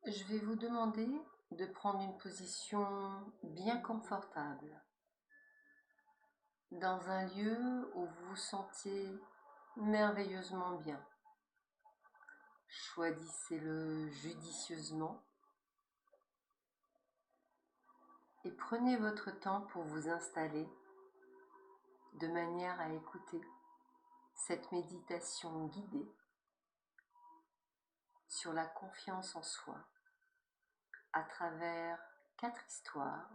Je vais vous demander de prendre une position bien confortable, dans un lieu où vous vous sentez merveilleusement bien. Choisissez-le judicieusement et prenez votre temps pour vous installer de manière à écouter cette méditation guidée sur la confiance en soi à travers 4 histoires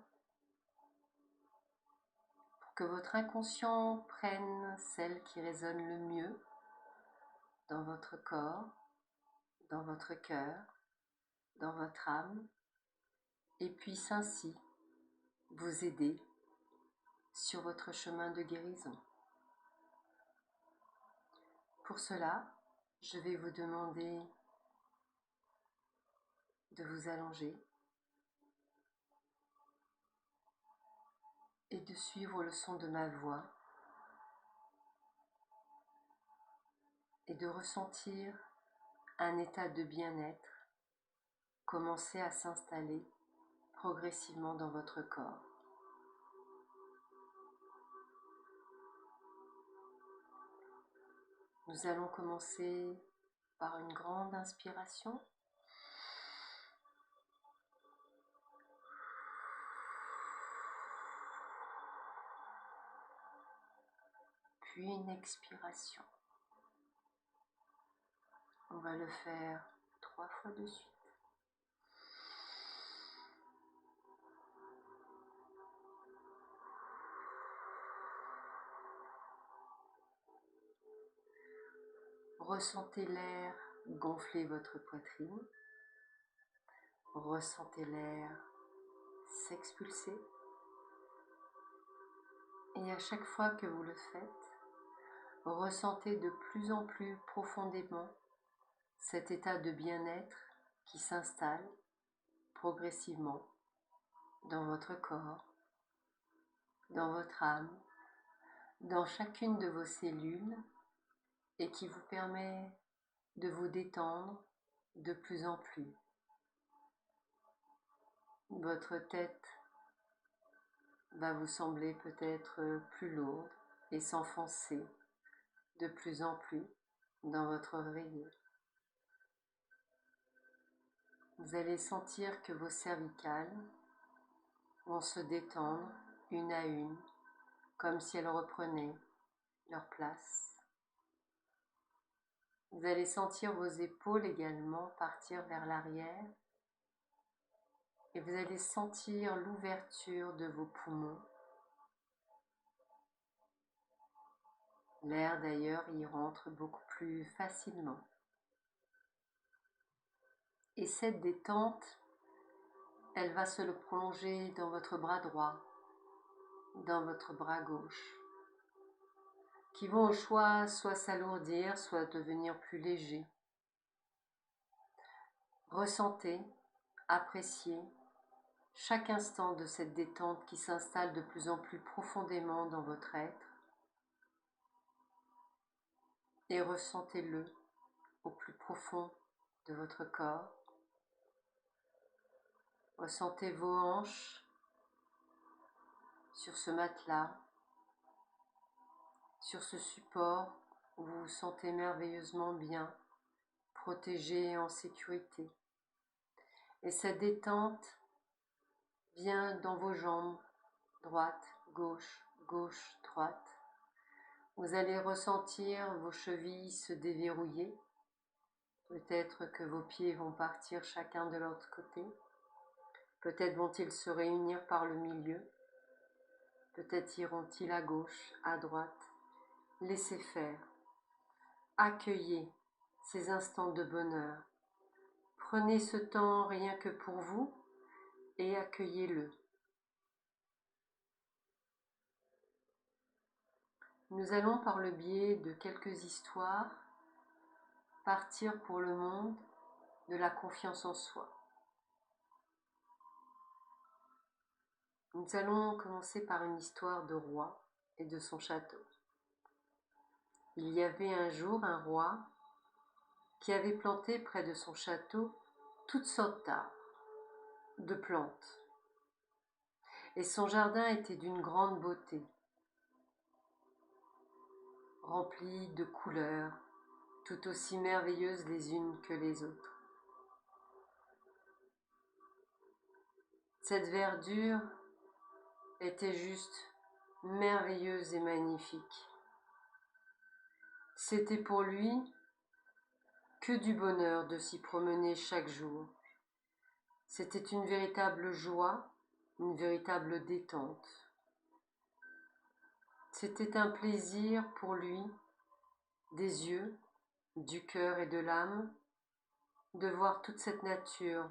pour que votre inconscient prenne celle qui résonne le mieux dans votre corps, dans votre cœur, dans votre âme, et puisse ainsi vous aider sur votre chemin de guérison. Pour cela, je vais vous demander de vous allonger et de suivre le son de ma voix et de ressentir un état de bien-être commencer à s'installer progressivement dans votre corps. Nous allons commencer par une grande inspiration, puis une expiration. On va le faire 3 fois de suite. Ressentez l'air gonfler votre poitrine. Ressentez l'air s'expulser. Et à chaque fois que vous le faites, ressentez de plus en plus profondément cet état de bien-être qui s'installe progressivement dans votre corps, dans votre âme, dans chacune de vos cellules et qui vous permet de vous détendre de plus en plus. Votre tête va vous sembler peut-être plus lourde et s'enfoncer de plus en plus dans votre oreiller. Vous allez sentir que vos cervicales vont se détendre une à une, comme si elles reprenaient leur place. Vous allez sentir vos épaules également partir vers l'arrière et vous allez sentir l'ouverture de vos poumons. L'air d'ailleurs y rentre beaucoup plus facilement. Et cette détente, elle va se le prolonger dans votre bras droit, dans votre bras gauche, qui vont au choix soit s'alourdir, soit devenir plus légers. Ressentez, appréciez chaque instant de cette détente qui s'installe de plus en plus profondément dans votre être et ressentez-le au plus profond de votre corps. Ressentez vos hanches sur ce matelas, sur ce support où vous vous sentez merveilleusement bien, protégé et en sécurité. Et cette détente vient dans vos jambes, droite, gauche, gauche, droite. Vous allez ressentir vos chevilles se déverrouiller. Peut-être que vos pieds vont partir chacun de l'autre côté. Peut-être vont-ils se réunir par le milieu. Peut-être iront-ils à gauche, à droite. Laissez faire. Accueillez ces instants de bonheur. Prenez ce temps rien que pour vous et accueillez-le. Nous allons par le biais de quelques histoires partir pour le monde de la confiance en soi. Nous allons commencer par une histoire de roi et de son château. Il y avait un jour un roi qui avait planté près de son château toutes sortes d'arbres, de plantes. Et son jardin était d'une grande beauté, rempli de couleurs, tout aussi merveilleuses les unes que les autres. Cette verdure était juste merveilleuse et magnifique. C'était pour lui que du bonheur de s'y promener chaque jour. C'était une véritable joie, une véritable détente. C'était un plaisir pour lui, des yeux, du cœur et de l'âme, de voir toute cette nature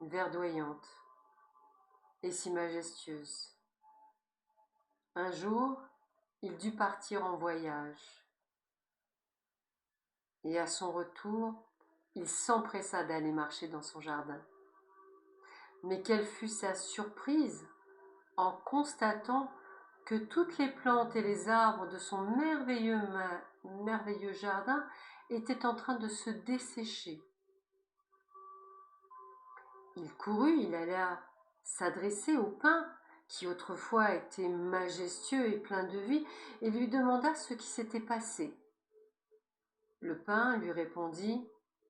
verdoyante et si majestueuse. Un jour, il dut partir en voyage. Et à son retour, il s'empressa d'aller marcher dans son jardin. Mais quelle fut sa surprise en constatant que toutes les plantes et les arbres de son merveilleux jardin étaient en train de se dessécher. Il courut, il alla s'adresser au pin, qui autrefois était majestueux et plein de vie, et lui demanda ce qui s'était passé. Le pin lui répondit :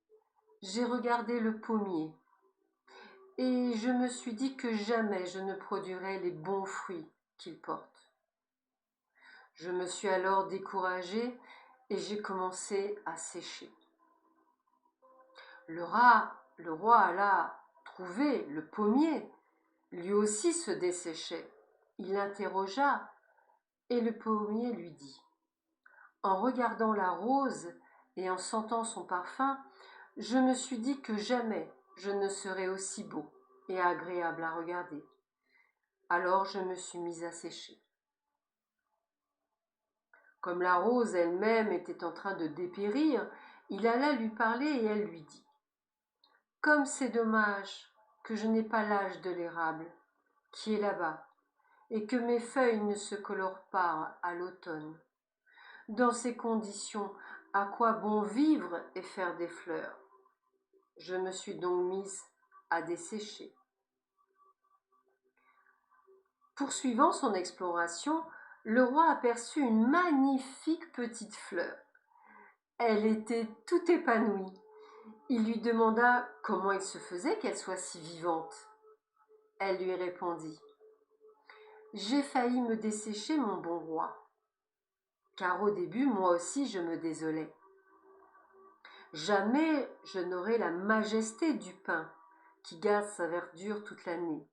« J'ai regardé le pommier, et je me suis dit que jamais je ne produirais les bons fruits qu'il porte. Je me suis alors découragé et j'ai commencé à sécher. » Le roi alla trouver le pommier. Lui aussi se desséchait. Il l'interrogea et le pommier lui dit : « En regardant la rose et en sentant son parfum, je me suis dit que jamais je ne serais aussi beau et agréable à regarder. Alors je me suis mise à sécher. » Comme la rose elle-même était en train de dépérir, il alla lui parler et elle lui dit : « Comme c'est dommage que je n'ai pas l'âge de l'érable, qui est là-bas, et que mes feuilles ne se colorent pas à l'automne. Dans ces conditions, à quoi bon vivre et faire des fleurs ? Je me suis donc mise à dessécher. » Poursuivant son exploration, le roi aperçut une magnifique petite fleur. Elle était tout épanouie. Il lui demanda comment il se faisait qu'elle soit si vivante. Elle lui répondit : « J'ai failli me dessécher, mon bon roi, car au début, moi aussi, je me désolais. Jamais je n'aurai la majesté du pin qui garde sa verdure toute l'année,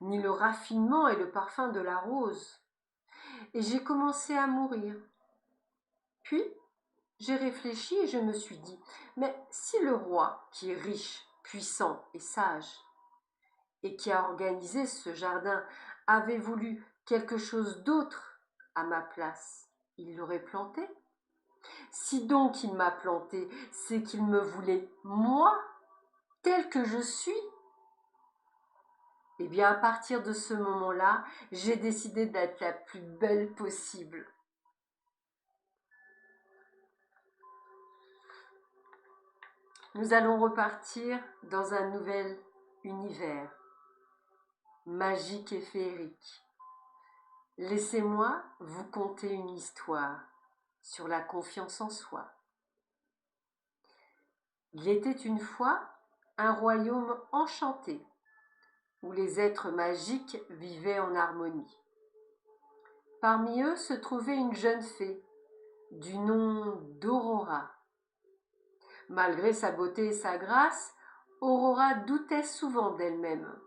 ni le raffinement et le parfum de la rose. Et j'ai commencé à mourir. Puis, j'ai réfléchi et je me suis dit : mais si le roi, qui est riche, puissant et sage, et qui a organisé ce jardin, avait voulu quelque chose d'autre à ma place, il l'aurait planté. Si donc il m'a planté, c'est qu'il me voulait moi, tel que je suis. Et bien à partir de ce moment-là, j'ai décidé d'être la plus belle possible. » Nous allons repartir dans un nouvel univers, magique et féerique. Laissez-moi vous conter une histoire sur la confiance en soi. Il était une fois un royaume enchanté, où les êtres magiques vivaient en harmonie. Parmi eux se trouvait une jeune fée, du nom d'Aurora. Malgré sa beauté et sa grâce, Aurora doutait souvent d'elle-même.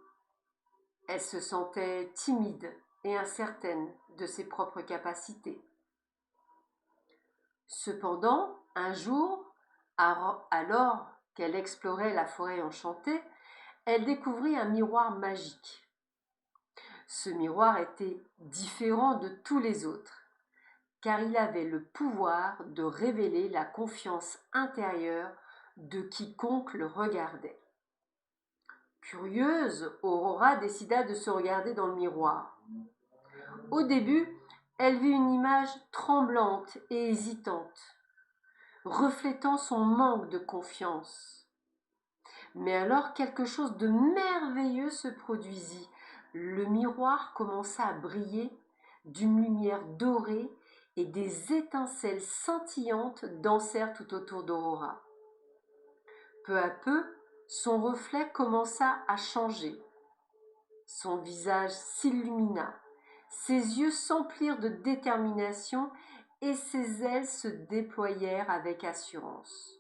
Elle se sentait timide et incertaine de ses propres capacités. Cependant, un jour, alors qu'elle explorait la forêt enchantée, elle découvrit un miroir magique. Ce miroir était différent de tous les autres, car il avait le pouvoir de révéler la confiance intérieure de quiconque le regardait. Curieuse, Aurora décida de se regarder dans le miroir. Au début, elle vit une image tremblante et hésitante, reflétant son manque de confiance. Mais alors quelque chose de merveilleux se produisit. Le miroir commença à briller d'une lumière dorée et des étincelles scintillantes dansèrent tout autour d'Aurora. Peu à peu, son reflet commença à changer. Son visage s'illumina, ses yeux s'emplirent de détermination et ses ailes se déployèrent avec assurance.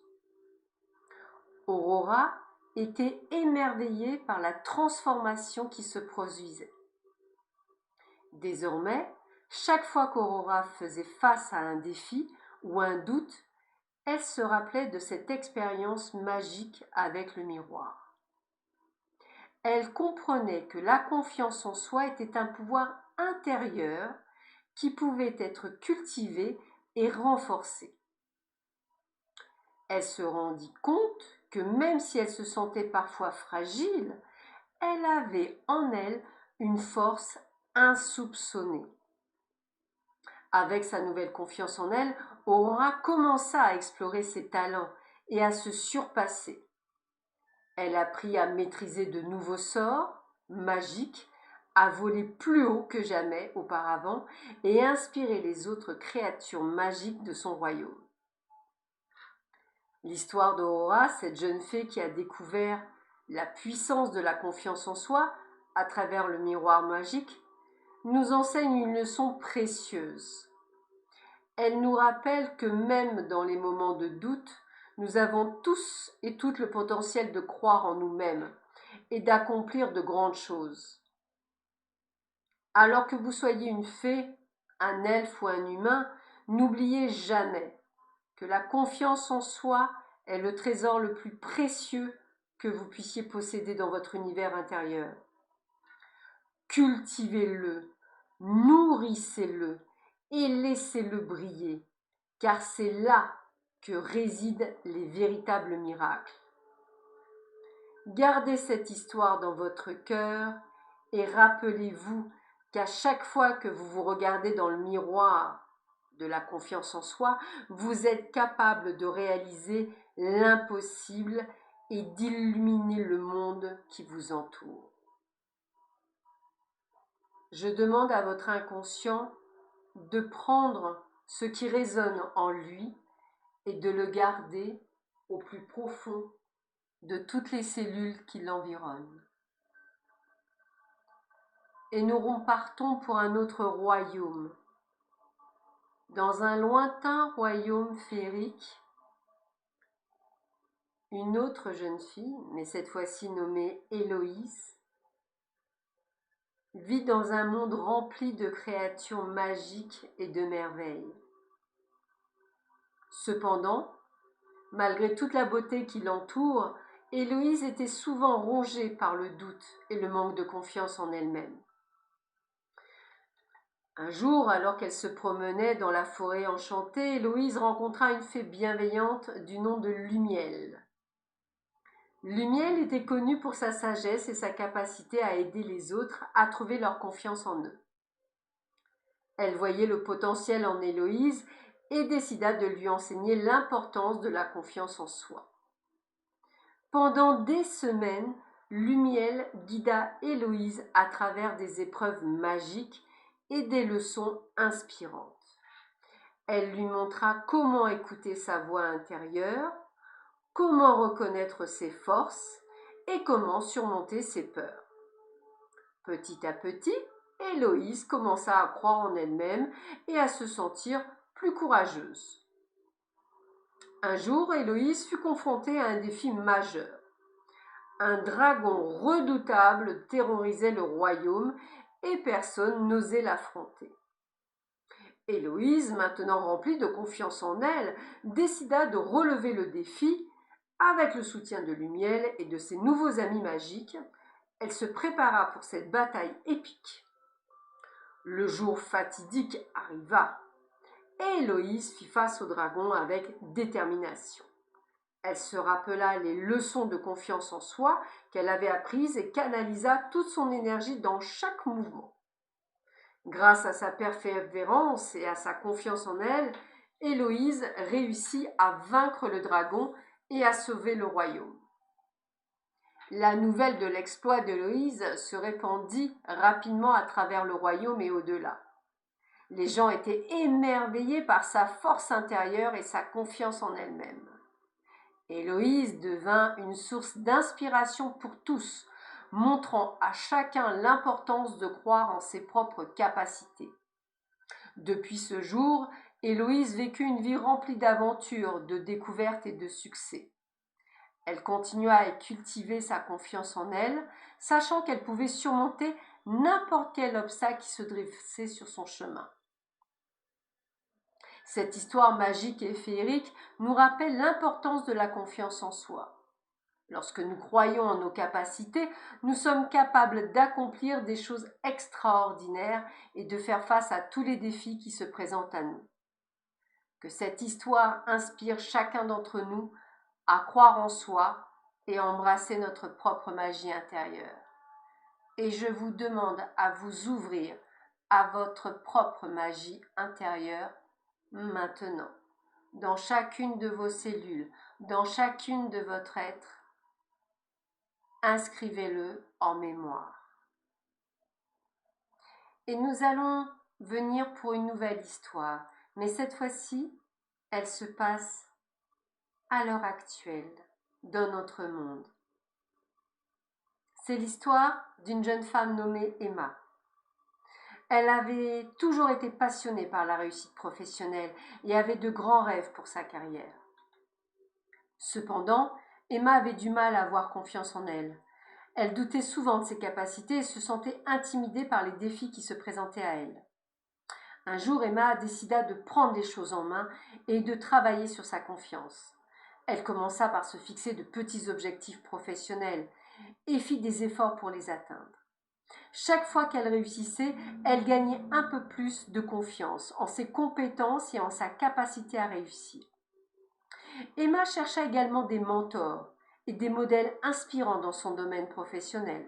Aurora était émerveillée par la transformation qui se produisait. Désormais, chaque fois qu'Aurora faisait face à un défi ou un doute, elle se rappelait de cette expérience magique avec le miroir. Elle comprenait que la confiance en soi était un pouvoir intérieur qui pouvait être cultivé et renforcé. Elle se rendit compte que même si elle se sentait parfois fragile, elle avait en elle une force insoupçonnée. Avec sa nouvelle confiance en elle, Aurora commença à explorer ses talents et à se surpasser. Elle apprit à maîtriser de nouveaux sorts magiques, à voler plus haut que jamais auparavant et à inspirer les autres créatures magiques de son royaume. L'histoire d'Aurora, cette jeune fée qui a découvert la puissance de la confiance en soi à travers le miroir magique, nous enseigne une leçon précieuse. Elle nous rappelle que même dans les moments de doute, nous avons tous et toutes le potentiel de croire en nous-mêmes et d'accomplir de grandes choses. Alors que vous soyez une fée, un elfe ou un humain, n'oubliez jamais que la confiance en soi est le trésor le plus précieux que vous puissiez posséder dans votre univers intérieur. Cultivez-le, nourrissez-le et laissez-le briller, car c'est là que résident les véritables miracles. Gardez cette histoire dans votre cœur et rappelez-vous qu'à chaque fois que vous vous regardez dans le miroir de la confiance en soi, vous êtes capable de réaliser l'impossible et d'illuminer le monde qui vous entoure. Je demande à votre inconscient de prendre ce qui résonne en lui et de le garder au plus profond de toutes les cellules qui l'environnent. Et nous repartons pour un autre royaume. Dans un lointain royaume féerique, une autre jeune fille, mais cette fois-ci nommée Héloïse, vit dans un monde rempli de créatures magiques et de merveilles. Cependant, malgré toute la beauté qui l'entoure, Héloïse était souvent rongée par le doute et le manque de confiance en elle-même. Un jour, alors qu'elle se promenait dans la forêt enchantée, Héloïse rencontra une fée bienveillante du nom de Lumiel. Lumiel était connue pour sa sagesse et sa capacité à aider les autres à trouver leur confiance en eux. Elle voyait le potentiel en Héloïse et décida de lui enseigner l'importance de la confiance en soi. Pendant des semaines, Lumiel guida Héloïse à travers des épreuves magiques et des leçons inspirantes. Elle lui montra comment écouter sa voix intérieure, comment reconnaître ses forces et comment surmonter ses peurs. Petit à petit, Héloïse commença à croire en elle-même et à se sentir plus courageuse. Un jour, Héloïse fut confrontée à un défi majeur. Un dragon redoutable terrorisait le royaume et personne n'osait l'affronter. Héloïse, maintenant remplie de confiance en elle, décida de relever le défi. Avec le soutien de Lumiel et de ses nouveaux amis magiques, elle se prépara pour cette bataille épique. Le jour fatidique arriva et Héloïse fit face au dragon avec détermination. Elle se rappela les leçons de confiance en soi qu'elle avait apprises et canalisa toute son énergie dans chaque mouvement. Grâce à sa persévérance et à sa confiance en elle, Héloïse réussit à vaincre le dragon et à sauver le royaume. La nouvelle de l'exploit d'Héloïse se répandit rapidement à travers le royaume et au-delà. Les gens étaient émerveillés par sa force intérieure et sa confiance en elle-même. Héloïse devint une source d'inspiration pour tous, montrant à chacun l'importance de croire en ses propres capacités. Depuis ce jour, Héloïse vécut une vie remplie d'aventures, de découvertes et de succès. Elle continua à cultiver sa confiance en elle, sachant qu'elle pouvait surmonter n'importe quel obstacle qui se dressait sur son chemin. Cette histoire magique et féerique nous rappelle l'importance de la confiance en soi. Lorsque nous croyons en nos capacités, nous sommes capables d'accomplir des choses extraordinaires et de faire face à tous les défis qui se présentent à nous. Que cette histoire inspire chacun d'entre nous à croire en soi et à embrasser notre propre magie intérieure. Et je vous demande à vous ouvrir à votre propre magie intérieure maintenant, dans chacune de vos cellules, dans chacune de votre être. Inscrivez-le en mémoire. Et nous allons venir pour une nouvelle histoire, mais cette fois-ci, elle se passe à l'heure actuelle, dans notre monde. C'est l'histoire d'une jeune femme nommée Emma. Elle avait toujours été passionnée par la réussite professionnelle et avait de grands rêves pour sa carrière. Cependant, Emma avait du mal à avoir confiance en elle. Elle doutait souvent de ses capacités et se sentait intimidée par les défis qui se présentaient à elle. Un jour, Emma décida de prendre les choses en main et de travailler sur sa confiance. Elle commença par se fixer de petits objectifs professionnels et fit des efforts pour les atteindre. Chaque fois qu'elle réussissait, elle gagnait un peu plus de confiance en ses compétences et en sa capacité à réussir. Emma chercha également des mentors et des modèles inspirants dans son domaine professionnel.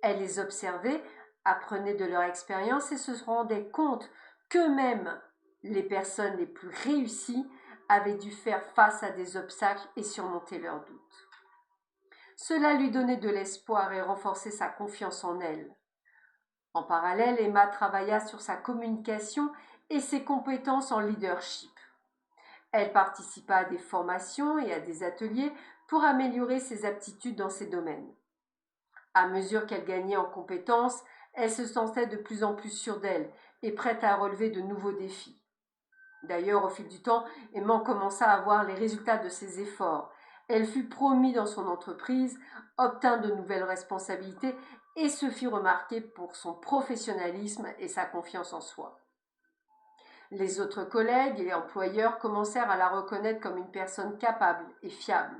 Elle les observait, apprenait de leur expérience et se rendait compte qu'eux-mêmes, les personnes les plus réussies, avaient dû faire face à des obstacles et surmonter leurs doutes. Cela lui donnait de l'espoir et renforçait sa confiance en elle. En parallèle, Emma travailla sur sa communication et ses compétences en leadership. Elle participa à des formations et à des ateliers pour améliorer ses aptitudes dans ces domaines. À mesure qu'elle gagnait en compétences, elle se sentait de plus en plus sûre d'elle et prête à relever de nouveaux défis. D'ailleurs, au fil du temps, Emma commença à voir les résultats de ses efforts. Elle fut promue dans son entreprise, obtint de nouvelles responsabilités et se fit remarquer pour son professionnalisme et sa confiance en soi. Les autres collègues et employeurs commencèrent à la reconnaître comme une personne capable et fiable.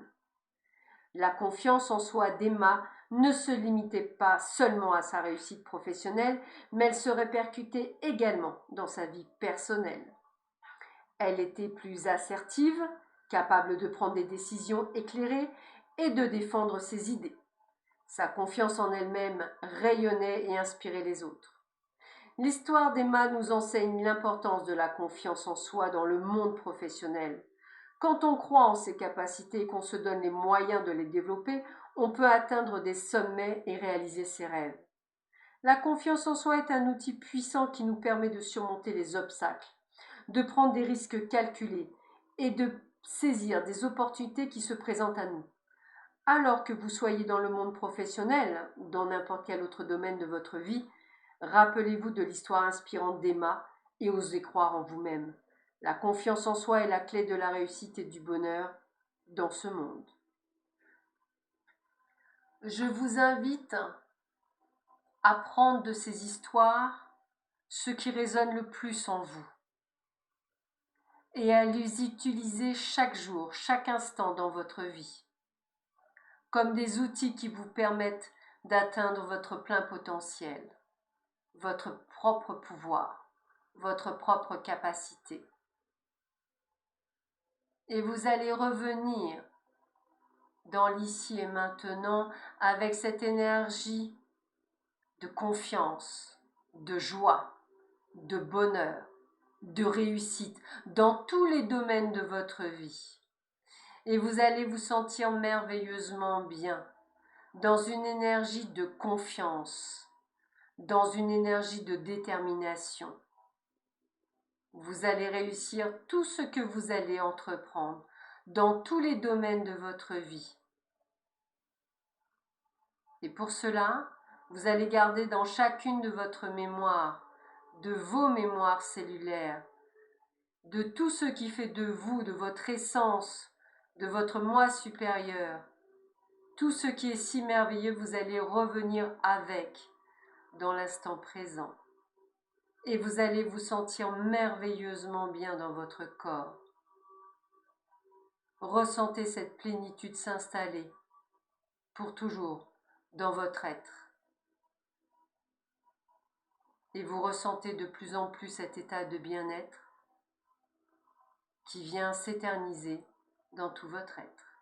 La confiance en soi d'Emma ne se limitait pas seulement à sa réussite professionnelle, mais elle se répercutait également dans sa vie personnelle. Elle était plus assertive, capable de prendre des décisions éclairées et de défendre ses idées. Sa confiance en elle-même rayonnait et inspirait les autres. L'histoire d'Emma nous enseigne l'importance de la confiance en soi dans le monde professionnel. Quand on croit en ses capacités et qu'on se donne les moyens de les développer, on peut atteindre des sommets et réaliser ses rêves. La confiance en soi est un outil puissant qui nous permet de surmonter les obstacles, de prendre des risques calculés et de saisir des opportunités qui se présentent à nous. Alors que vous soyez dans le monde professionnel ou dans n'importe quel autre domaine de votre vie, rappelez-vous de l'histoire inspirante d'Emma et osez croire en vous-même. La confiance en soi est la clé de la réussite et du bonheur dans ce monde. Je vous invite à prendre de ces histoires ce qui résonne le plus en vous et à les utiliser chaque jour, chaque instant dans votre vie, comme des outils qui vous permettent d'atteindre votre plein potentiel, votre propre pouvoir, votre propre capacité. Et vous allez revenir dans l'ici et maintenant avec cette énergie de confiance, de joie, de bonheur, de réussite dans tous les domaines de votre vie. Et vous allez vous sentir merveilleusement bien dans une énergie de confiance, dans une énergie de détermination. Vous allez réussir tout ce que vous allez entreprendre dans tous les domaines de votre vie. Et pour cela, vous allez garder dans chacune de votre mémoire, de vos mémoires cellulaires, de tout ce qui fait de vous, de votre essence, de votre moi supérieur, tout ce qui est si merveilleux, vous allez revenir avec dans l'instant présent. Et vous allez vous sentir merveilleusement bien dans votre corps. Ressentez cette plénitude s'installer pour toujours dans votre être. Et vous ressentez de plus en plus cet état de bien-être qui vient s'éterniser dans tout votre être.